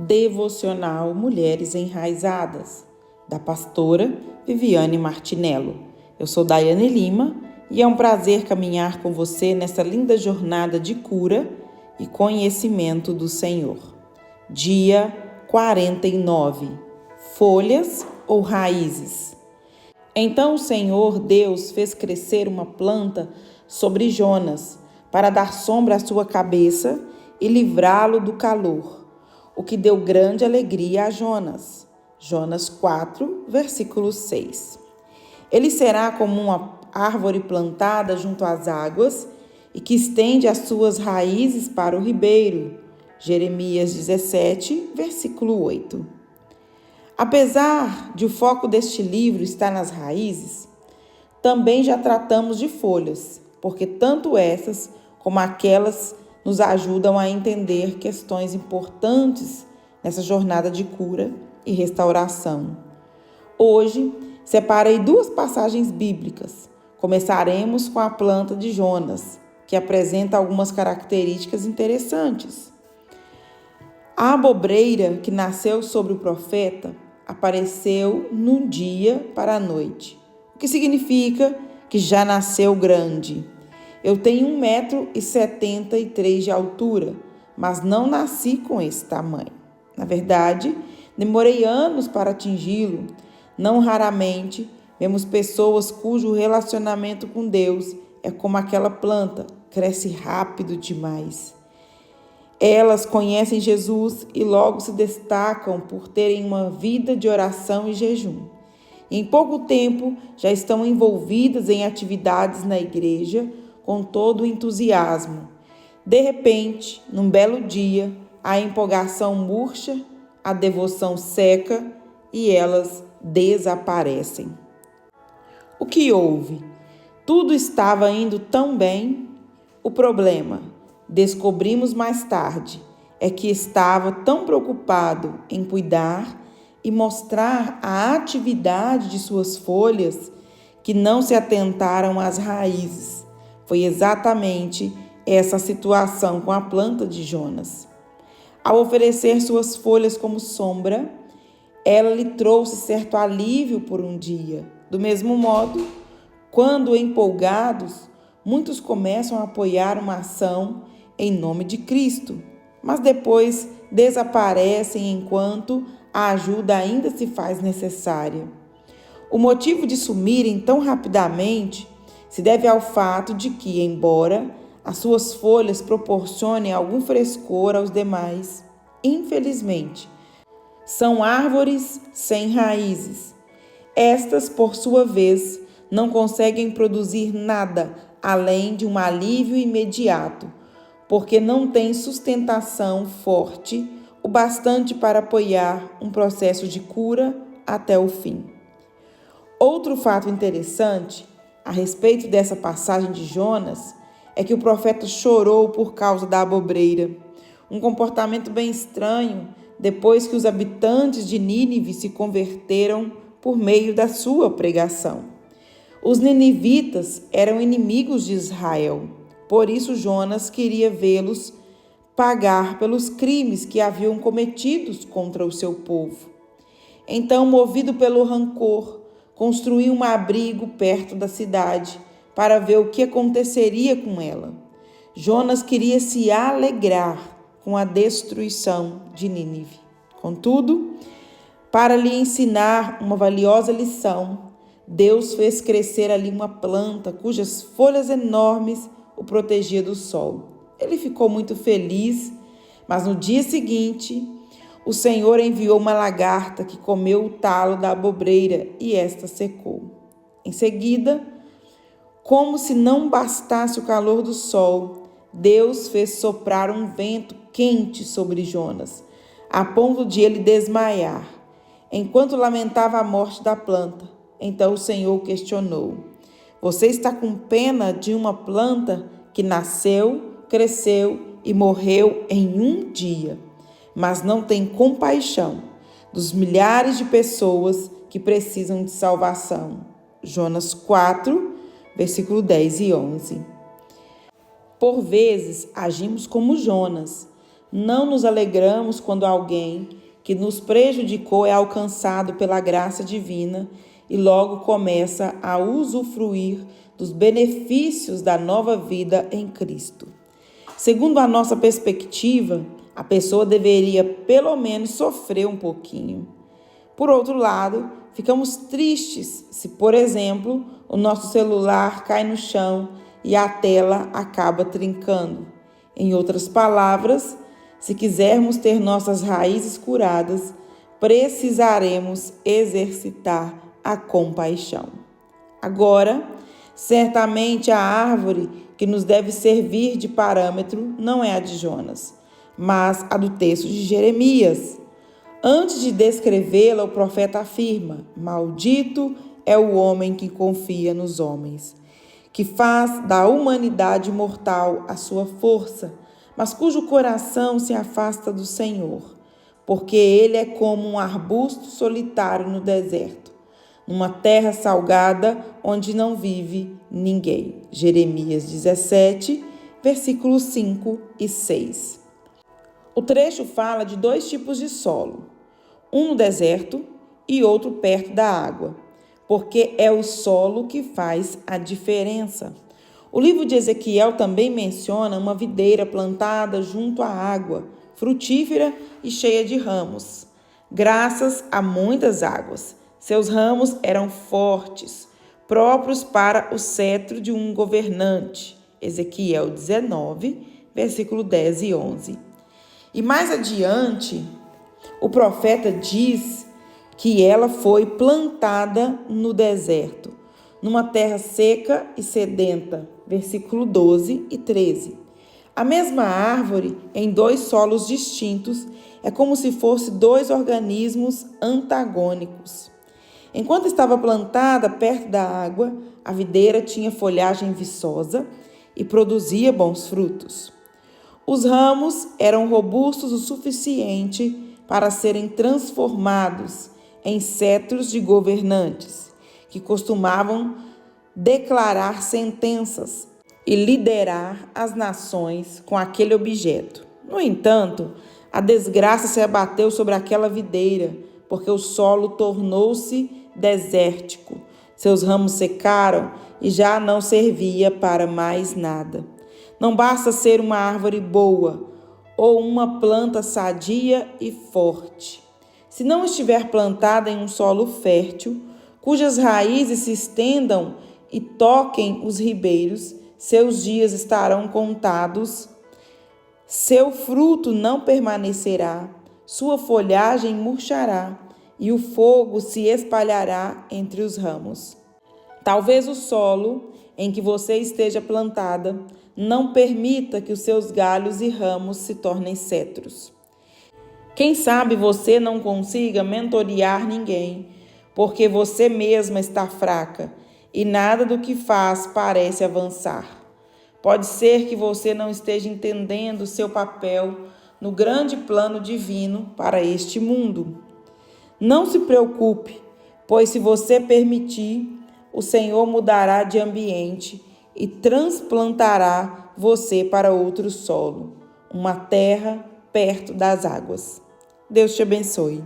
Devocional Mulheres Enraizadas, da pastora Viviane Martinello. Eu sou Daiane Lima e é um prazer caminhar com você nessa linda jornada de cura e conhecimento do Senhor. Dia 49. Folhas ou raízes? Então o Senhor Deus fez crescer uma planta sobre Jonas, para dar sombra à sua cabeça e livrá-lo do calor, o que deu grande alegria a Jonas. Jonas 4, versículo 6. Ele será como uma árvore plantada junto às águas e que estende as suas raízes para o ribeiro. Jeremias 17, versículo 8. Apesar de o foco deste livro estar nas raízes, também já tratamos de folhas, porque tanto essas como aquelas nos ajudam a entender questões importantes nessa jornada de cura e restauração. Hoje, separei duas passagens bíblicas. Começaremos com a planta de Jonas, que apresenta algumas características interessantes. A abobreira que nasceu sobre o profeta apareceu num dia para a noite, o que significa que já nasceu grande. Eu tenho 1,73 m de altura, mas não nasci com esse tamanho. Na verdade, demorei anos para atingi-lo. Não raramente vemos pessoas cujo relacionamento com Deus é como aquela planta, cresce rápido demais. Elas conhecem Jesus e logo se destacam por terem uma vida de oração e jejum. Em pouco tempo já estão envolvidas em atividades na igreja com todo o entusiasmo. De repente, num belo dia, a empolgação murcha, a devoção seca e elas desaparecem. O que houve? Tudo estava indo tão bem. O problema, descobrimos mais tarde, é que estava tão preocupado em cuidar e mostrar a atividade de suas folhas que não se atentaram às raízes. Foi exatamente essa situação com a planta de Jonas. Ao oferecer suas folhas como sombra, ela lhe trouxe certo alívio por um dia. Do mesmo modo, quando empolgados, muitos começam a apoiar uma ação em nome de Cristo, mas depois desaparecem enquanto a ajuda ainda se faz necessária. O motivo de sumirem tão rapidamente se deve ao fato de que, embora as suas folhas proporcionem algum frescor aos demais, infelizmente, são árvores sem raízes. Estas, por sua vez, não conseguem produzir nada além de um alívio imediato, porque não têm sustentação forte o bastante para apoiar um processo de cura até o fim. Outro fato interessante a respeito dessa passagem de Jonas é que o profeta chorou por causa da abobreira, um comportamento bem estranho depois que os habitantes de Nínive se converteram por meio da sua pregação. Os ninivitas eram inimigos de Israel, por isso Jonas queria vê-los pagar pelos crimes que haviam cometidos contra o seu povo. Então, movido pelo rancor, construiu um abrigo perto da cidade para ver o que aconteceria com ela. Jonas queria se alegrar com a destruição de Nínive. Contudo, para lhe ensinar uma valiosa lição, Deus fez crescer ali uma planta cujas folhas enormes o protegiam do sol. Ele ficou muito feliz, mas no dia seguinte, o Senhor enviou uma lagarta que comeu o talo da abobreira e esta secou. Em seguida, como se não bastasse o calor do sol, Deus fez soprar um vento quente sobre Jonas, a ponto de ele desmaiar, enquanto lamentava a morte da planta. Então o Senhor questionou: você está com pena de uma planta que nasceu, cresceu e morreu em um dia, mas não tem compaixão dos milhares de pessoas que precisam de salvação. Jonas 4, versículo 10 e 11. Por vezes agimos como Jonas, Não nos alegramos quando alguém que nos prejudicou é alcançado pela graça divina e logo começa a usufruir dos benefícios da nova vida em Cristo. Segundo a nossa perspectiva, a pessoa deveria pelo menos sofrer um pouquinho. Por outro lado, ficamos tristes se, por exemplo, o nosso celular cai no chão e a tela acaba trincando. Em outras palavras, se quisermos ter nossas raízes curadas, precisaremos exercitar a compaixão. Agora, certamente a árvore que nos deve servir de parâmetro não é a de Jonas, mas a do texto de Jeremias. Antes de descrevê-la, o profeta afirma: maldito é o homem que confia nos homens, que faz da humanidade mortal a sua força, mas cujo coração se afasta do Senhor, porque ele é como um arbusto solitário no deserto, numa terra salgada onde não vive ninguém. Jeremias 17, versículos 5 e 6. O trecho fala de dois tipos de solo, um no deserto e outro perto da água, porque é o solo que faz a diferença. O livro de Ezequiel também menciona uma videira plantada junto à água, frutífera e cheia de ramos. Graças a muitas águas, seus ramos eram fortes, próprios para o cetro de um governante. Ezequiel 19, versículo 10 e 11. E mais adiante, o profeta diz que ela foi plantada no deserto, numa terra seca e sedenta, versículo 12 e 13. A mesma árvore, em dois solos distintos, é como se fosse dois organismos antagônicos. Enquanto estava plantada perto da água, a videira tinha folhagem viçosa e produzia bons frutos. Os ramos eram robustos o suficiente para serem transformados em cetros de governantes, que costumavam declarar sentenças e liderar as nações com aquele objeto. No entanto, a desgraça se abateu sobre aquela videira, porque o solo tornou-se desértico. Seus ramos secaram e já não servia para mais nada. Não basta ser uma árvore boa ou uma planta sadia e forte. Se não estiver plantada em um solo fértil, cujas raízes se estendam e toquem os ribeiros, seus dias estarão contados, seu fruto não permanecerá, sua folhagem murchará e o fogo se espalhará entre os ramos. Talvez o solo em que você esteja plantada não permita que os seus galhos e ramos se tornem cetros. Quem sabe você não consiga mentorear ninguém, porque você mesma está fraca e nada do que faz parece avançar. Pode ser que você não esteja entendendo seu papel no grande plano divino para este mundo. Não se preocupe, pois se você permitir, o Senhor mudará de ambiente e transplantará você para outro solo, uma terra perto das águas. Deus te abençoe.